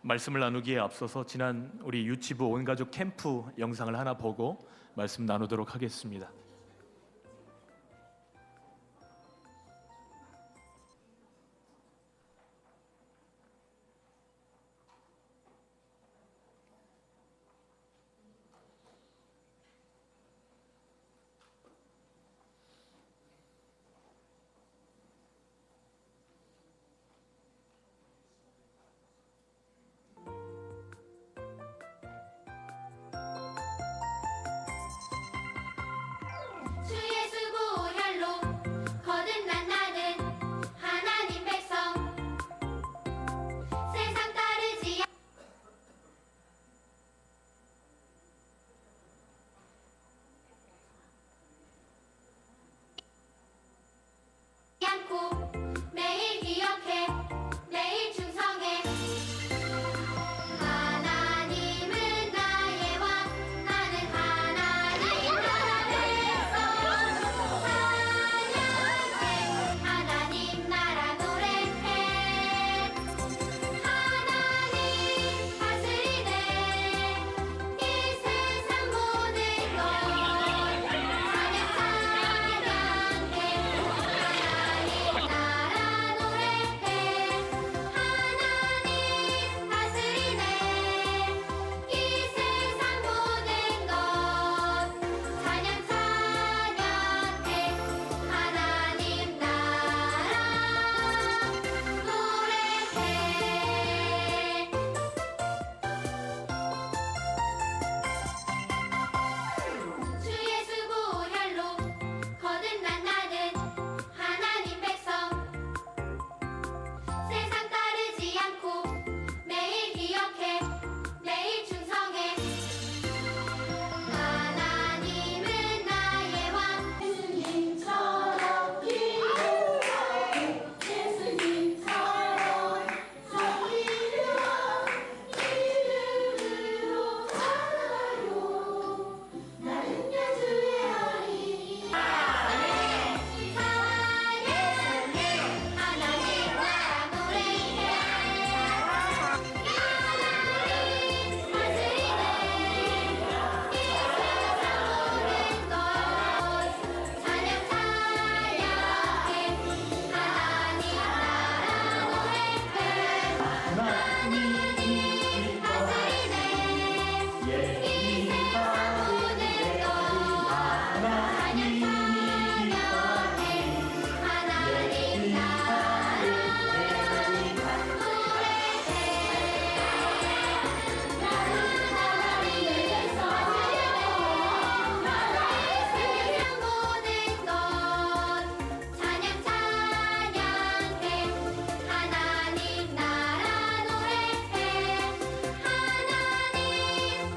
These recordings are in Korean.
말씀을 나누기에 앞서서 지난 우리 유치부 온가족 캠프 영상을 하나 보고 말씀 나누도록 하겠습니다. 주의 수고혈로 거듭난 나는 하나님 백성 세상 따르지 않고 매일 기억해 매일 충성해 하나님은 나의 왕 나는 하나님 나라 백성 찬양해 하나님 나라 노래해 하나님 다스리네 이 세상 모든 것 찬양 찬양해 하나님 나라 노래해 하나님 다스리네 이 세상 모든 것 찬양 찬양해 하나님 나라 노래해 주의 수고혈로 거듭난 나는 하나님 백성 세상 따르지 않고 매일 기억해 매일 충성해 하나님은 나의 왕 예수님처럼 기도하고 예수님처럼 섬기려 이름으로 살아요 나는 예수의 아이 예수님 하나님 나라 노래해 하나님 다스리네 이 세상 모든 것 찬양 찬양해 하나님 나라 노래해 하나님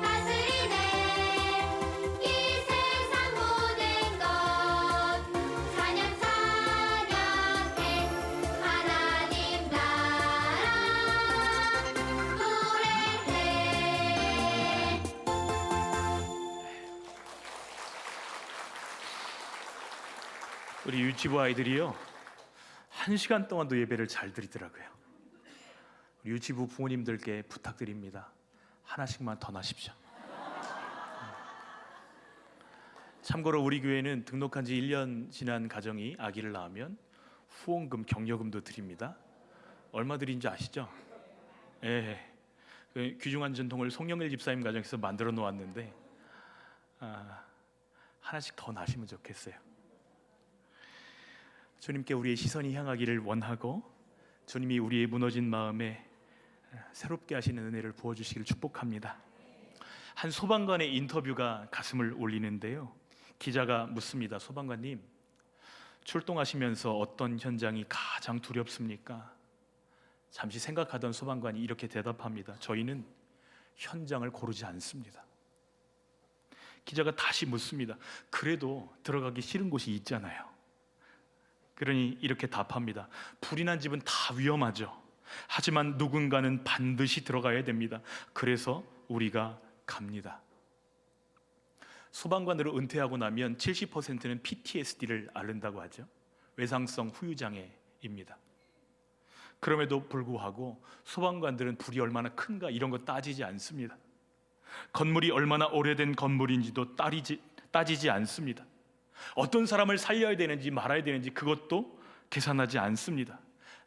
다스리네 이 세상 모든 것 찬양 찬양해 하나님 나라 우리 유치부 아이들이요 1시간 동안도 예배를 잘 드리더라고요. 우리 유치부 부모님들께 부탁드립니다. 하나씩만 더 나십시오. 참고로 우리 교회는 등록한 지 1년 지난 가정이 아기를 낳으면 후원금, 격려금도 드립니다. 얼마 드린지 아시죠? 예. 그 귀중한 전통을 송영일 집사님 가정에서 만들어 놓았는데 하나씩 더 나시면 좋겠어요. 주님께 우리의 시선이 향하기를 원하고 주님이 우리의 무너진 마음에 새롭게 하시는 은혜를 부어주시기를 축복합니다. 한 소방관의 인터뷰가 가슴을 울리는데요. 기자가 묻습니다. 소방관님, 출동하시면서 어떤 현장이 가장 두렵습니까? 잠시 생각하던 소방관이 이렇게 대답합니다. 저희는 현장을 고르지 않습니다. 기자가 다시 묻습니다. 그래도 들어가기 싫은 곳이 있잖아요. 그러니 이렇게 답합니다. 불이 난 집은 다 위험하죠. 하지만 누군가는 반드시 들어가야 됩니다. 그래서 우리가 갑니다. 소방관으로 은퇴하고 나면 70%는 PTSD를 앓는다고 하죠. 외상성 후유장애입니다. 그럼에도 불구하고 소방관들은 불이 얼마나 큰가 이런 거 따지지 않습니다. 건물이 얼마나 오래된 건물인지도 따지지 않습니다. 어떤 사람을 살려야 되는지 말아야 되는지 그것도 계산하지 않습니다.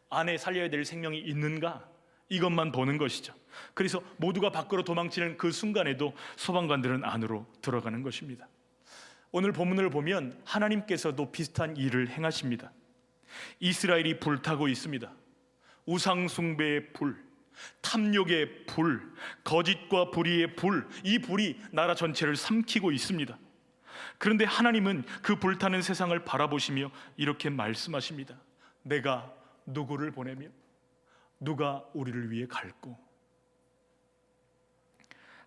안에 살려야 될 생명이 있는가 이것만 보는 것이죠. 그래서 모두가 밖으로 도망치는 그 순간에도 소방관들은 안으로 들어가는 것입니다. 오늘 본문을 보면 하나님께서도 비슷한 일을 행하십니다. 이스라엘이 불타고 있습니다. 우상 숭배의 불, 탐욕의 불, 거짓과 불의의 불, 이 불이 나라 전체를 삼키고 있습니다. 그런데 하나님은 그 불타는 세상을 바라보시며 이렇게 말씀하십니다. 내가 누구를 보내며 누가 우리를 위해 갈꼬.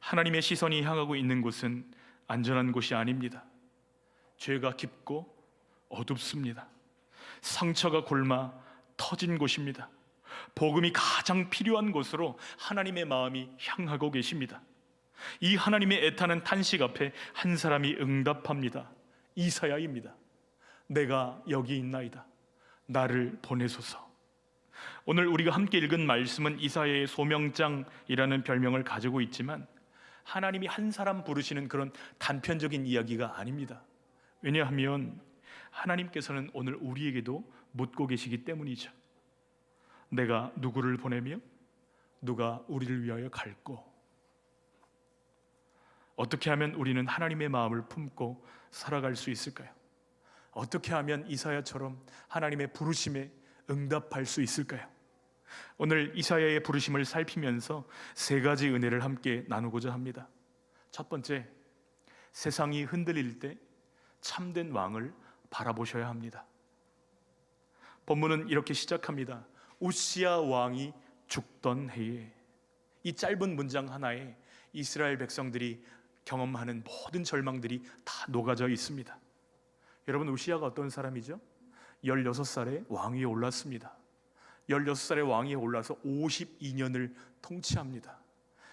하나님의 시선이 향하고 있는 곳은 안전한 곳이 아닙니다. 죄가 깊고 어둡습니다. 상처가 골마 터진 곳입니다. 복음이 가장 필요한 곳으로 하나님의 마음이 향하고 계십니다. 이 하나님의 애타는 탄식 앞에 한 사람이 응답합니다. 이사야입니다. 내가 여기 있나이다. 나를 보내소서. 오늘 우리가 함께 읽은 말씀은 이사야의 소명장이라는 별명을 가지고 있지만 하나님이 한 사람 부르시는 그런 단편적인 이야기가 아닙니다. 왜냐하면 하나님께서는 오늘 우리에게도 묻고 계시기 때문이죠. 내가 누구를 보내며 누가 우리를 위하여 갈꼬. 어떻게 하면 우리는 하나님의 마음을 품고 살아갈 수 있을까요? 어떻게 하면 이사야처럼 하나님의 부르심에 응답할 수 있을까요? 오늘 이사야의 부르심을 살피면서 세 가지 은혜를 함께 나누고자 합니다. 첫 번째, 세상이 흔들릴 때 참된 왕을 바라보셔야 합니다. 본문은 이렇게 시작합니다. 우시야 왕이 죽던 해에. 이 짧은 문장 하나에 이스라엘 백성들이 경험하는 모든 절망들이 다 녹아져 있습니다. 여러분, 우시야가 어떤 사람이죠? 16살에 왕위에 올랐습니다. 16살에 왕위에 올라서 52년을 통치합니다.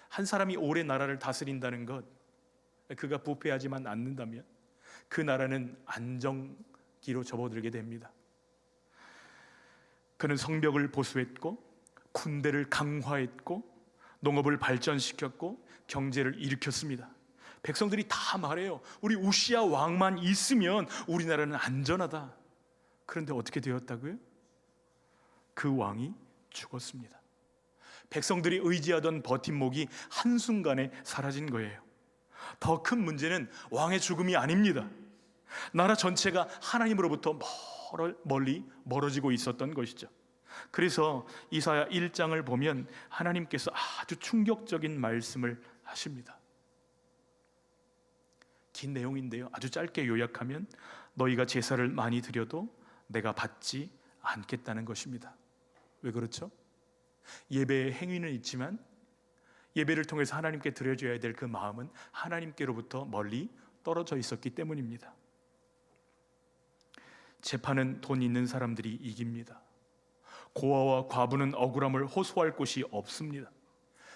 한 사람이 오래 나라를 다스린다는 것, 그가 부패하지만 않는다면 그 나라는 안정기로 접어들게 됩니다. 그는 성벽을 보수했고 군대를 강화했고 농업을 발전시켰고 경제를 일으켰습니다. 백성들이 다 말해요. 우리 우시야 왕만 있으면 우리나라는 안전하다. 그런데 어떻게 되었다고요? 그 왕이 죽었습니다. 백성들이 의지하던 버팀목이 한순간에 사라진 거예요. 더 큰 문제는 왕의 죽음이 아닙니다. 나라 전체가 하나님으로부터 멀리 멀어지고 있었던 것이죠. 그래서 이사야 1장을 보면 하나님께서 아주 충격적인 말씀을 하십니다. 긴 내용인데요, 아주 짧게 요약하면 너희가 제사를 많이 드려도 내가 받지 않겠다는 것입니다. 왜 그렇죠? 예배의 행위는 있지만 예배를 통해서 하나님께 드려줘야 될 그 마음은 하나님께로부터 멀리 떨어져 있었기 때문입니다. 재판은 돈 있는 사람들이 이깁니다. 고아와 과부는 억울함을 호소할 곳이 없습니다.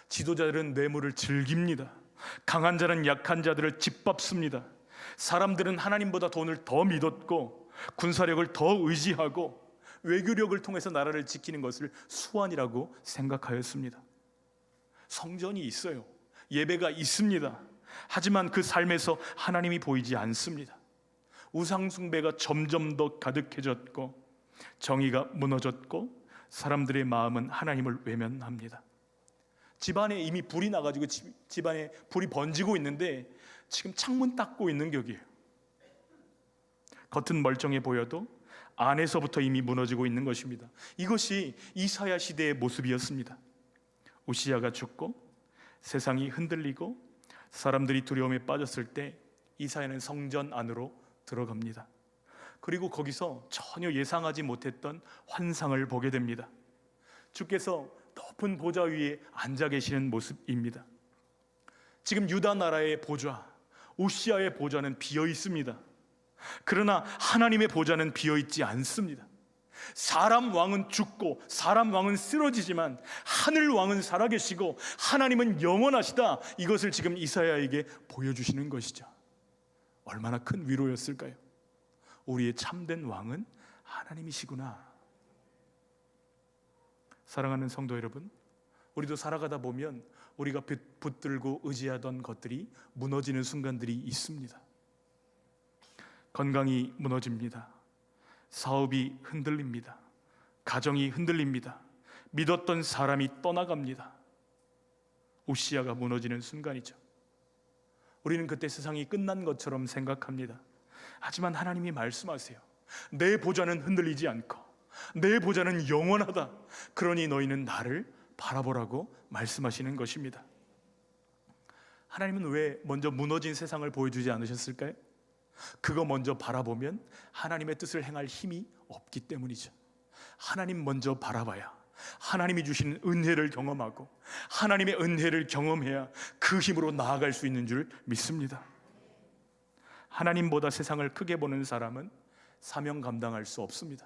지도자들은 뇌물을 즐깁니다. 강한 자는 약한 자들을 짓밟습니다. 사람들은 하나님보다 돈을 더 믿었고 군사력을 더 의지하고 외교력을 통해서 나라를 지키는 것을 수완이라고 생각하였습니다. 성전이 있어요. 예배가 있습니다. 하지만 그 삶에서 하나님이 보이지 않습니다. 우상숭배가 점점 더 가득해졌고 정의가 무너졌고 사람들의 마음은 하나님을 외면합니다. 집안에 이미 불이 나가지고 집안에 불이 번지고 있는데 지금 창문 닦고 있는 격이에요. 겉은 멀쩡해 보여도 안에서부터 이미 무너지고 있는 것입니다. 이것이 이사야 시대의 모습이었습니다. 우시야가 죽고 세상이 흔들리고 사람들이 두려움에 빠졌을 때 이사야는 성전 안으로 들어갑니다. 그리고 거기서 전혀 예상하지 못했던 환상을 보게 됩니다. 주께서 높은 보좌 위에 앉아 계시는 모습입니다. 지금 유다 나라의 보좌, 우시야의 보좌는 비어 있습니다. 그러나 하나님의 보좌는 비어 있지 않습니다. 사람 왕은 죽고 사람 왕은 쓰러지지만 하늘 왕은 살아계시고 하나님은 영원하시다. 이것을 지금 이사야에게 보여주시는 것이죠. 얼마나 큰 위로였을까요? 우리의 참된 왕은 하나님이시구나. 사랑하는 성도 여러분, 우리도 살아가다 보면 우리가 붙들고 의지하던 것들이 무너지는 순간들이 있습니다. 건강이 무너집니다. 사업이 흔들립니다. 가정이 흔들립니다. 믿었던 사람이 떠나갑니다. 우시아가 무너지는 순간이죠. 우리는 그때 세상이 끝난 것처럼 생각합니다. 하지만 하나님이 말씀하세요. 내 보좌는 흔들리지 않고 내 보좌는 영원하다. 그러니 너희는 나를 바라보라고 말씀하시는 것입니다. 하나님은 왜 먼저 무너진 세상을 보여주지 않으셨을까요? 그거 먼저 바라보면 하나님의 뜻을 행할 힘이 없기 때문이죠. 하나님 먼저 바라봐야 하나님이 주시는 은혜를 경험하고 하나님의 은혜를 경험해야 그 힘으로 나아갈 수 있는 줄 믿습니다. 하나님보다 세상을 크게 보는 사람은 사명 감당할 수 없습니다.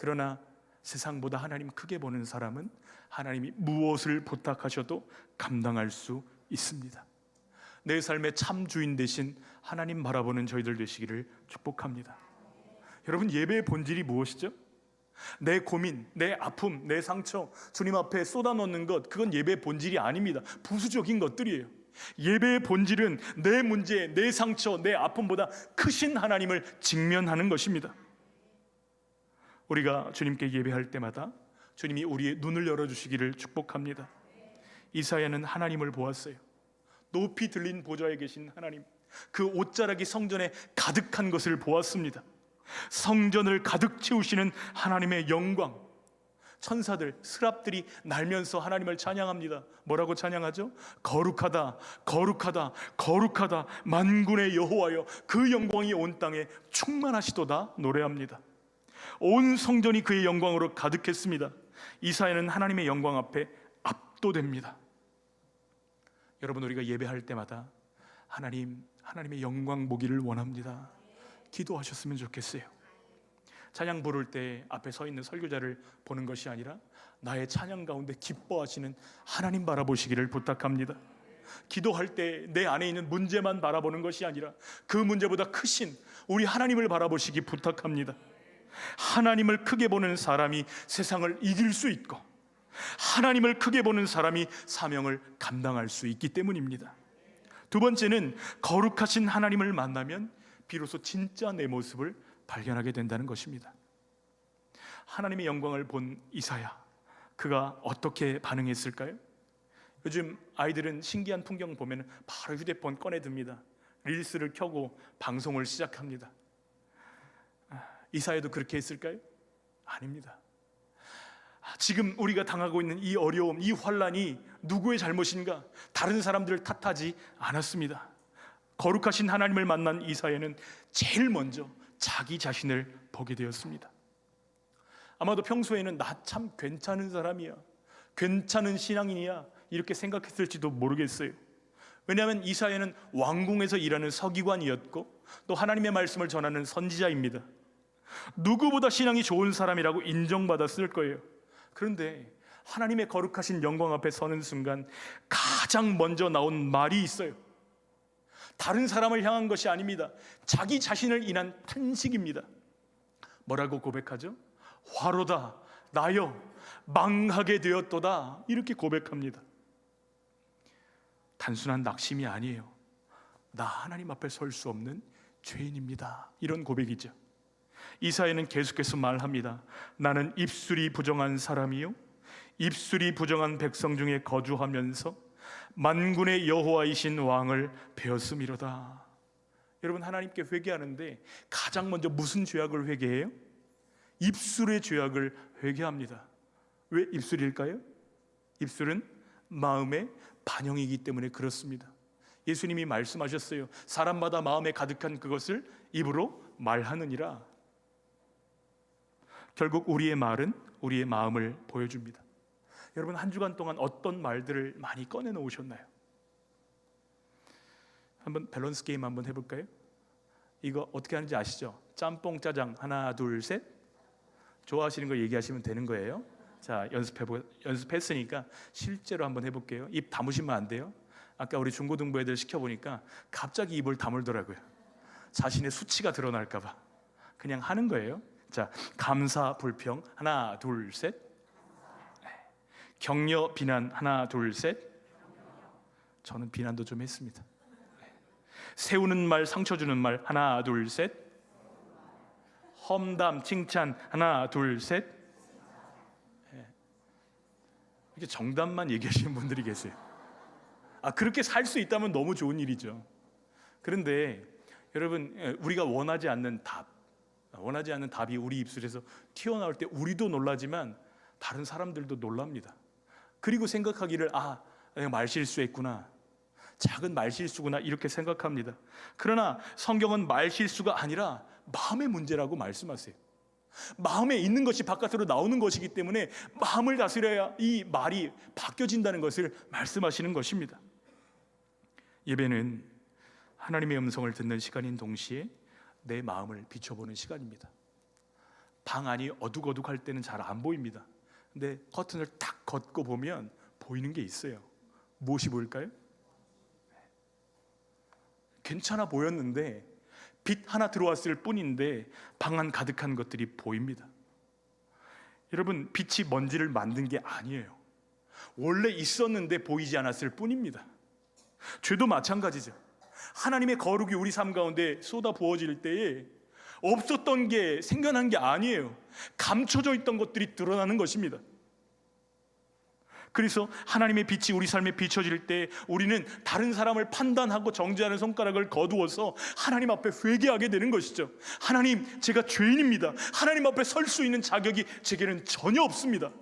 그러나 세상보다 하나님 크게 보는 사람은 하나님이 무엇을 부탁하셔도 감당할 수 있습니다. 내 삶의 참 주인 되신 하나님 바라보는 저희들 되시기를 축복합니다. 여러분, 예배의 본질이 무엇이죠? 내 고민, 내 아픔, 내 상처 주님 앞에 쏟아놓는 것, 그건 예배의 본질이 아닙니다. 부수적인 것들이에요. 예배의 본질은 내 문제, 내 상처, 내 아픔보다 크신 하나님을 직면하는 것입니다. 우리가 주님께 예배할 때마다 주님이 우리의 눈을 열어주시기를 축복합니다. 이사야는 하나님을 보았어요. 높이 들린 보좌에 계신 하나님, 그 옷자락이 성전에 가득한 것을 보았습니다. 성전을 가득 채우시는 하나님의 영광, 천사들, 스랍들이 날면서 하나님을 찬양합니다. 뭐라고 찬양하죠? 거룩하다, 거룩하다, 거룩하다, 만군의 여호와여, 그 영광이 온 땅에 충만하시도다 노래합니다. 온 성전이 그의 영광으로 가득했습니다. 이사야는 하나님의 영광 앞에 압도됩니다. 여러분, 우리가 예배할 때마다 하나님의 영광 보기를 원합니다. 기도하셨으면 좋겠어요. 찬양 부를 때 앞에 서 있는 설교자를 보는 것이 아니라 나의 찬양 가운데 기뻐하시는 하나님 바라보시기를 부탁합니다. 기도할 때 내 안에 있는 문제만 바라보는 것이 아니라 그 문제보다 크신 우리 하나님을 바라보시기 부탁합니다. 하나님을 크게 보는 사람이 세상을 이길 수 있고 하나님을 크게 보는 사람이 사명을 감당할 수 있기 때문입니다. 두 번째는 거룩하신 하나님을 만나면 비로소 진짜 내 모습을 발견하게 된다는 것입니다. 하나님의 영광을 본 이사야, 그가 어떻게 반응했을까요? 요즘 아이들은 신기한 풍경 보면 바로 휴대폰 꺼내 듭니다. 릴스를 켜고 방송을 시작합니다. 이사야도 그렇게 했을까요? 아닙니다. 지금 우리가 당하고 있는 이 어려움, 이 환란이 누구의 잘못인가? 다른 사람들을 탓하지 않았습니다. 거룩하신 하나님을 만난 이사야는 제일 먼저 자기 자신을 보게 되었습니다. 아마도 평소에는 나 참 괜찮은 사람이야, 괜찮은 신앙인이야, 이렇게 생각했을지도 모르겠어요. 왜냐하면 이사야는 왕궁에서 일하는 서기관이었고 또 하나님의 말씀을 전하는 선지자입니다. 누구보다 신앙이 좋은 사람이라고 인정받았을 거예요. 그런데 하나님의 거룩하신 영광 앞에 서는 순간 가장 먼저 나온 말이 있어요. 다른 사람을 향한 것이 아닙니다. 자기 자신을 인한 탄식입니다. 뭐라고 고백하죠? 화로다, 나여 망하게 되었도다, 이렇게 고백합니다. 단순한 낙심이 아니에요. 나 하나님 앞에 설 수 없는 죄인입니다, 이런 고백이죠. 이사야는 계속해서 말합니다. 나는 입술이 부정한 사람이요 입술이 부정한 백성 중에 거주하면서 만군의 여호와이신 왕을 배웠음이로다. 여러분, 하나님께 회개하는데 가장 먼저 무슨 죄악을 회개해요? 입술의 죄악을 회개합니다. 왜 입술일까요? 입술은 마음의 반영이기 때문에 그렇습니다. 예수님이 말씀하셨어요. 사람마다 마음에 가득한 그것을 입으로 말하느니라. 결국 우리의 말은 우리의 마음을 보여줍니다. 여러분, 한 주간 동안 어떤 말들을 많이 꺼내 놓으셨나요? 한번 밸런스 게임 한번 해볼까요? 이거 어떻게 하는지 아시죠? 짬뽕 짜장 하나 둘 셋. 좋아하시는 거 얘기하시면 되는 거예요. 자, 연습했으니까 실제로 한번 해볼게요. 입 다무시면 안 돼요. 아까 우리 중고등부 애들 시켜보니까 갑자기 입을 다물더라고요. 자신의 수치가 드러날까 봐. 그냥 하는 거예요. 자, 감사 불평 하나 둘 셋. 격려 비난 하나 둘 셋. 저는 비난도 좀 했습니다. 세우는 말 상처 주는 말 하나 둘 셋. 험담 칭찬 하나 둘 셋. 이렇게 정답만 얘기하시는 분들이 계세요. 그렇게 살 수 있다면 너무 좋은 일이죠. 그런데 여러분, 우리가 원하지 않는 답이 우리 입술에서 튀어나올 때 우리도 놀라지만 다른 사람들도 놀랍니다. 그리고 생각하기를 내가 말실수했구나, 작은 말실수구나, 이렇게 생각합니다. 그러나 성경은 말실수가 아니라 마음의 문제라고 말씀하세요. 마음에 있는 것이 바깥으로 나오는 것이기 때문에 마음을 다스려야 이 말이 바뀌어진다는 것을 말씀하시는 것입니다. 예배는 하나님의 음성을 듣는 시간인 동시에 내 마음을 비춰보는 시간입니다. 방 안이 어둑어둑할 때는 잘 안 보입니다. 근데 커튼을 탁 걷고 보면 보이는 게 있어요. 무엇이 보일까요? 괜찮아 보였는데 빛 하나 들어왔을 뿐인데 방 안 가득한 것들이 보입니다. 여러분, 빛이 먼지를 만든 게 아니에요. 원래 있었는데 보이지 않았을 뿐입니다. 죄도 마찬가지죠. 하나님의 거룩이 우리 삶 가운데 쏟아 부어질 때에 없었던 게 생겨난 게 아니에요. 감춰져 있던 것들이 드러나는 것입니다. 그래서 하나님의 빛이 우리 삶에 비춰질 때 우리는 다른 사람을 판단하고 정죄하는 손가락을 거두어서 하나님 앞에 회개하게 되는 것이죠. 하나님, 제가 죄인입니다. 하나님 앞에 설 수 있는 자격이 제게는 전혀 없습니다.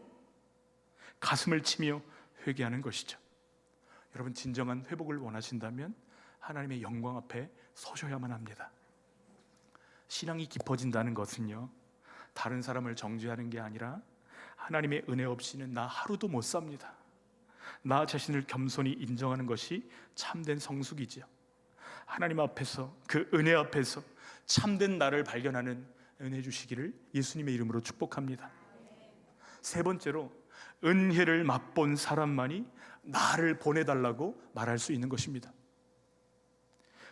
가슴을 치며 회개하는 것이죠. 여러분, 진정한 회복을 원하신다면 하나님의 영광 앞에 서셔야만 합니다. 신앙이 깊어진다는 것은요, 다른 사람을 정죄하는 게 아니라 하나님의 은혜 없이는 나 하루도 못 삽니다. 나 자신을 겸손히 인정하는 것이 참된 성숙이지요. 하나님 앞에서, 그 은혜 앞에서 참된 나를 발견하는 은혜 주시기를 예수님의 이름으로 축복합니다. 세 번째로, 은혜를 맛본 사람만이 나를 보내달라고 말할 수 있는 것입니다.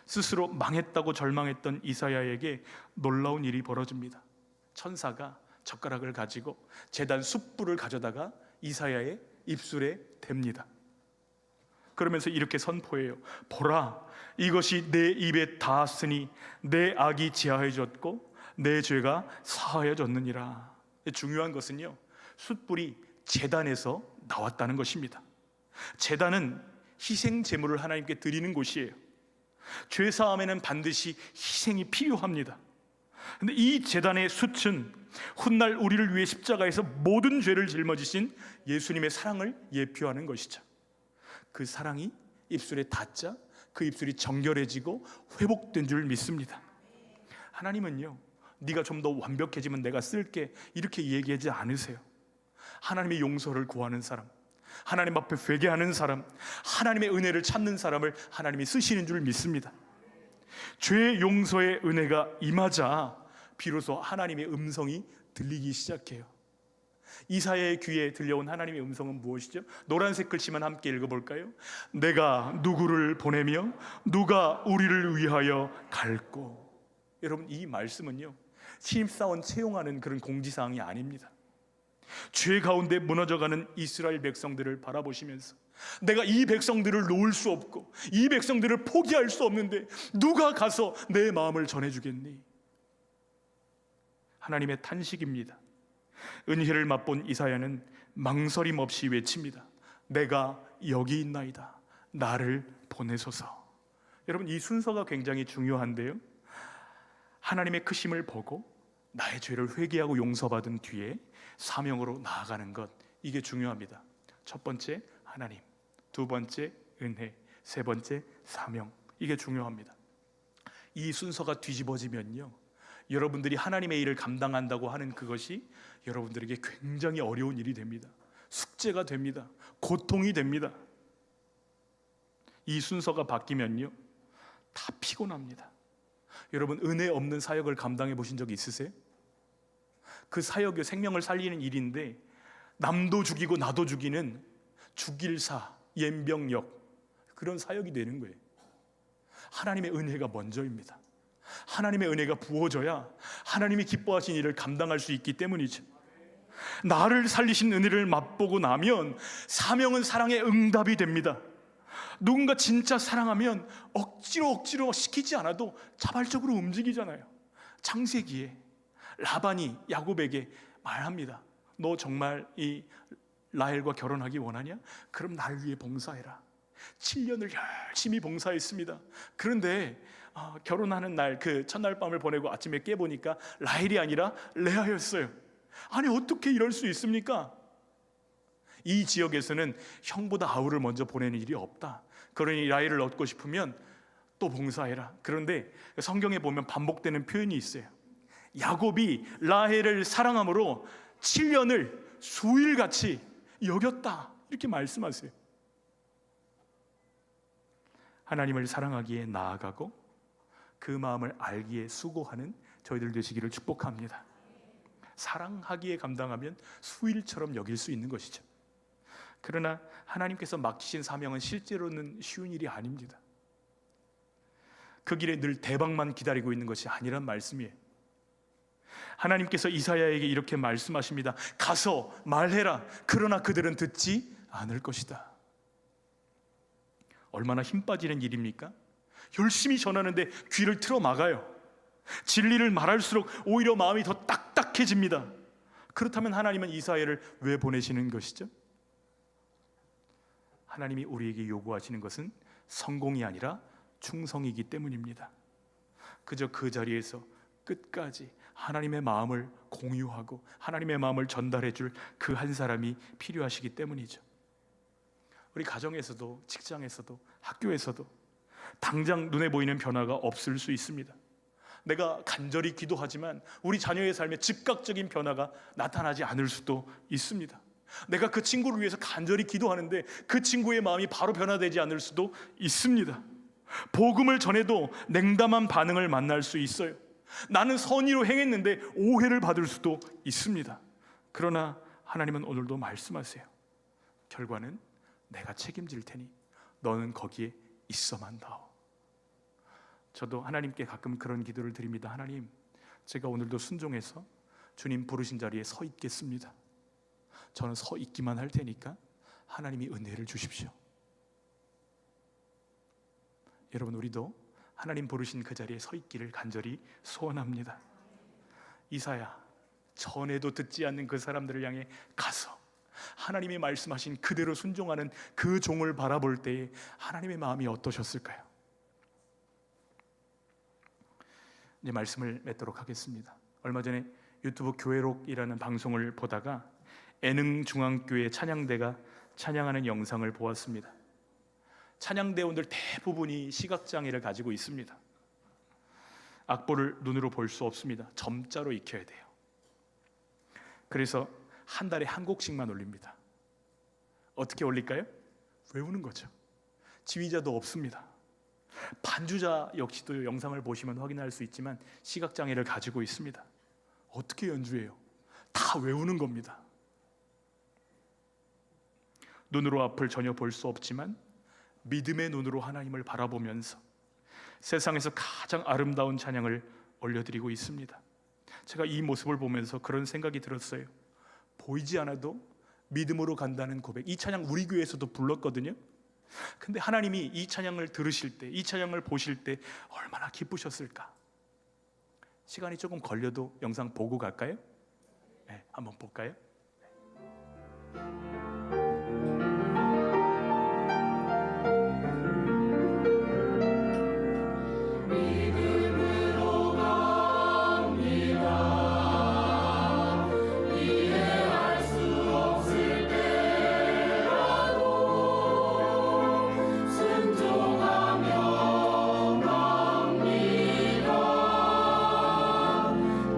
스스로 망했다고 절망했던 이사야에게 놀라운 일이 벌어집니다. 천사가 젓가락을 가지고 제단 숯불을 가져다가 이사야의 입술에 댑니다. 그러면서 이렇게 선포해요. 보라, 이것이 내 입에 닿았으니 내 악이 지하해졌고 내 죄가 사하여졌느니라. 중요한 것은요, 숯불이 제단에서 나왔다는 것입니다. 제단은 희생 제물을 하나님께 드리는 곳이에요. 죄 사함에는 반드시 희생이 필요합니다. 근데 이 제단의 숯은 훗날 우리를 위해 십자가에서 모든 죄를 짊어지신 예수님의 사랑을 예표하는 것이죠. 그 사랑이 입술에 닿자 그 입술이 정결해지고 회복된 줄 믿습니다. 하나님은요, 네가 좀 더 완벽해지면 내가 쓸게, 이렇게 얘기하지 않으세요. 하나님의 용서를 구하는 사람, 하나님 앞에 회개하는 사람, 하나님의 은혜를 찾는 사람을 하나님이 쓰시는 줄 믿습니다. 죄 용서의 은혜가 임하자 비로소 하나님의 음성이 들리기 시작해요. 이사야의 귀에 들려온 하나님의 음성은 무엇이죠? 노란색 글씨만 함께 읽어볼까요? 내가 누구를 보내며 누가 우리를 위하여 갈꼬. 여러분, 이 말씀은요, 신입사원 채용하는 그런 공지사항이 아닙니다. 죄 가운데 무너져가는 이스라엘 백성들을 바라보시면서 내가 이 백성들을 놓을 수 없고 이 백성들을 포기할 수 없는데 누가 가서 내 마음을 전해주겠니? 하나님의 탄식입니다. 은혜를 맛본 이사야는 망설임 없이 외칩니다. 내가 여기 있나이다. 나를 보내소서. 여러분, 이 순서가 굉장히 중요한데요, 하나님의 크심을 보고 나의 죄를 회개하고 용서받은 뒤에 사명으로 나아가는 것, 이게 중요합니다. 첫 번째 하나님, 두 번째 은혜, 세 번째 사명, 이게 중요합니다. 이 순서가 뒤집어지면요, 여러분들이 하나님의 일을 감당한다고 하는 그것이 여러분들에게 굉장히 어려운 일이 됩니다. 숙제가 됩니다. 고통이 됩니다. 이 순서가 바뀌면요, 다 피곤합니다. 여러분, 은혜 없는 사역을 감당해 보신 적 있으세요? 그 사역이 생명을 살리는 일인데 남도 죽이고 나도 죽이는 죽일사, 연병역, 그런 사역이 되는 거예요. 하나님의 은혜가 먼저입니다. 하나님의 은혜가 부어져야 하나님이 기뻐하신 일을 감당할 수 있기 때문이죠. 나를 살리신 은혜를 맛보고 나면 사명은 사랑의 응답이 됩니다. 누군가 진짜 사랑하면 억지로 시키지 않아도 자발적으로 움직이잖아요. 창세기에 라반이 야곱에게 말합니다. 너 정말 이 라헬과 결혼하기 원하냐? 그럼 날 위해 봉사해라. 7년을 열심히 봉사했습니다. 그런데 결혼하는 날 그 첫날 밤을 보내고 아침에 깨보니까 라헬이 아니라 레아였어요. 아니 어떻게 이럴 수 있습니까? 이 지역에서는 형보다 아우를 먼저 보내는 일이 없다. 그러니 라헬을 얻고 싶으면 또 봉사해라. 그런데 성경에 보면 반복되는 표현이 있어요. 야곱이 라헬을 사랑함으로 7년을 수일같이 여겼다, 이렇게 말씀하세요. 하나님을 사랑하기에 나아가고 그 마음을 알기에 수고하는 저희들 되시기를 축복합니다. 사랑하기에 감당하면 수일처럼 여길 수 있는 것이죠. 그러나 하나님께서 맡기신 사명은 실제로는 쉬운 일이 아닙니다. 그 길에 늘 대박만 기다리고 있는 것이 아니란 말씀이에요. 하나님께서 이사야에게 이렇게 말씀하십니다. 가서 말해라. 그러나 그들은 듣지 않을 것이다. 얼마나 힘 빠지는 일입니까? 열심히 전하는데 귀를 틀어 막아요. 진리를 말할수록 오히려 마음이 더 딱딱해집니다. 그렇다면 하나님은 이사야를 왜 보내시는 것이죠? 하나님이 우리에게 요구하시는 것은 성공이 아니라 충성이기 때문입니다. 그저 그 자리에서 끝까지 하나님의 마음을 공유하고 하나님의 마음을 전달해 줄 그 한 사람이 필요하시기 때문이죠. 우리 가정에서도 직장에서도 학교에서도 당장 눈에 보이는 변화가 없을 수 있습니다. 내가 간절히 기도하지만 우리 자녀의 삶에 즉각적인 변화가 나타나지 않을 수도 있습니다. 내가 그 친구를 위해서 간절히 기도하는데 그 친구의 마음이 바로 변화되지 않을 수도 있습니다. 복음을 전해도 냉담한 반응을 만날 수 있어요. 나는 선의로 행했는데 오해를 받을 수도 있습니다. 그러나 하나님은 오늘도 말씀하세요. 결과는 내가 책임질 테니 너는 거기에 있어만 다오. 저도 하나님께 가끔 그런 기도를 드립니다. 하나님, 제가 오늘도 순종해서 주님 부르신 자리에 서 있겠습니다. 저는 서 있기만 할 테니까 하나님이 은혜를 주십시오. 여러분, 우리도 하나님 부르신 그 자리에 서 있기를 간절히 소원합니다. 이사야, 전에도 듣지 않는 그 사람들을 향해 가서 하나님이 말씀하신 그대로 순종하는 그 종을 바라볼 때에 하나님의 마음이 어떠셨을까요? 이제 말씀을 맺도록 하겠습니다. 얼마 전에 유튜브 교회록이라는 방송을 보다가 애능중앙교회 찬양대가 찬양하는 영상을 보았습니다. 찬양대원들 대부분이 시각장애를 가지고 있습니다. 악보를 눈으로 볼 수 없습니다. 점자로 익혀야 돼요. 그래서 한 달에 한 곡씩만 올립니다. 어떻게 올릴까요? 외우는 거죠. 지휘자도 없습니다. 반주자 역시도 영상을 보시면 확인할 수 있지만 시각장애를 가지고 있습니다. 어떻게 연주해요? 다 외우는 겁니다. 눈으로 앞을 전혀 볼 수 없지만 믿음의 눈으로 하나님을 바라보면서 세상에서 가장 아름다운 찬양을 올려드리고 있습니다. 제가 이 모습을 보면서 그런 생각이 들었어요. 보이지 않아도 믿음으로 간다는 고백. 이 찬양 우리 교회에서도 불렀거든요. 근데 하나님이 이 찬양을 들으실 때, 이 찬양을 보실 때 얼마나 기쁘셨을까? 시간이 조금 걸려도 영상 보고 갈까요? 네, 한번 볼까요?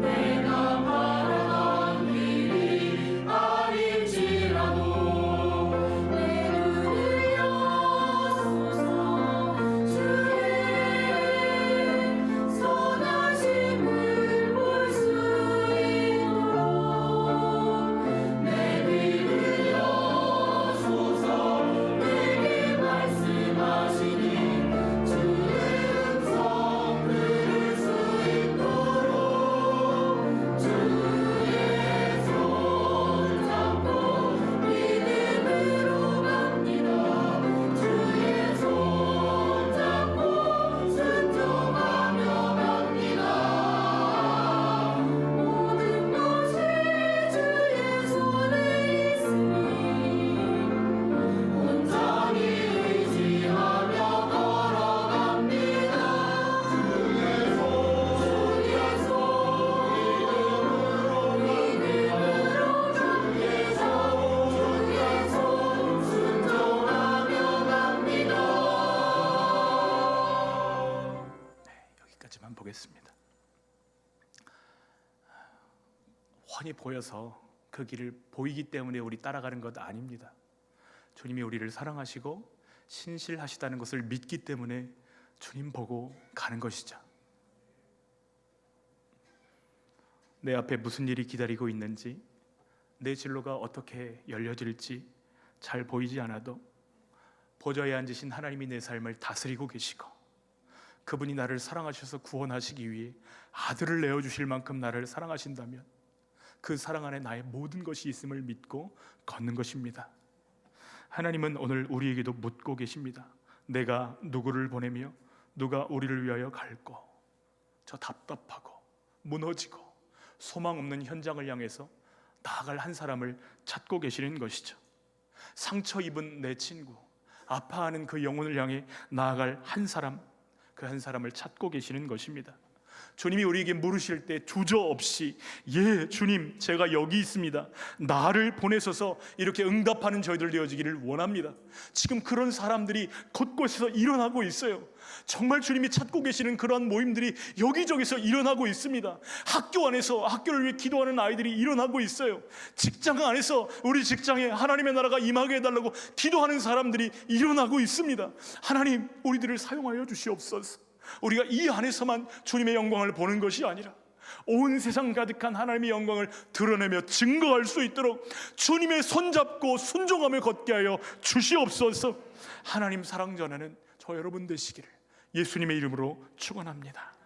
내가 바라던 길이 아닐지라도 보겠습니다. 훤히 보여서 그 길을 보이기 때문에 우리 따라가는 것 아닙니다. 주님이 우리를 사랑하시고 신실하시다는 것을 믿기 때문에 주님 보고 가는 것이죠. 내 앞에 무슨 일이 기다리고 있는지, 내 진로가 어떻게 열려질지 잘 보이지 않아도 보좌에 앉으신 하나님이 내 삶을 다스리고 계시고, 그분이 나를 사랑하셔서 구원하시기 위해 아들을 내어주실 만큼 나를 사랑하신다면 그 사랑 안에 나의 모든 것이 있음을 믿고 걷는 것입니다. 하나님은 오늘 우리에게도 묻고 계십니다. 내가 누구를 보내며 누가 우리를 위하여 갈고? 저 답답하고 무너지고 소망 없는 현장을 향해서 나아갈 한 사람을 찾고 계시는 것이죠. 상처 입은 내 친구, 아파하는 그 영혼을 향해 나아갈 한 사람, 그 한 사람을 찾고 계시는 것입니다. 주님이 우리에게 물으실 때 주저없이 예 주님 제가 여기 있습니다, 나를 보내셔서 이렇게 응답하는 저희들 되어지기를 원합니다. 지금 그런 사람들이 곳곳에서 일어나고 있어요. 정말 주님이 찾고 계시는 그러한 모임들이 여기저기서 일어나고 있습니다. 학교 안에서 학교를 위해 기도하는 아이들이 일어나고 있어요. 직장 안에서 우리 직장에 하나님의 나라가 임하게 해달라고 기도하는 사람들이 일어나고 있습니다. 하나님 우리들을 사용하여 주시옵소서. 우리가 이 안에서만 주님의 영광을 보는 것이 아니라 온 세상 가득한 하나님의 영광을 드러내며 증거할 수 있도록 주님의 손잡고 순종하며 걷게 하여 주시옵소서. 하나님 사랑 전하는 저 여러분 되시기를 예수님의 이름으로 축원합니다.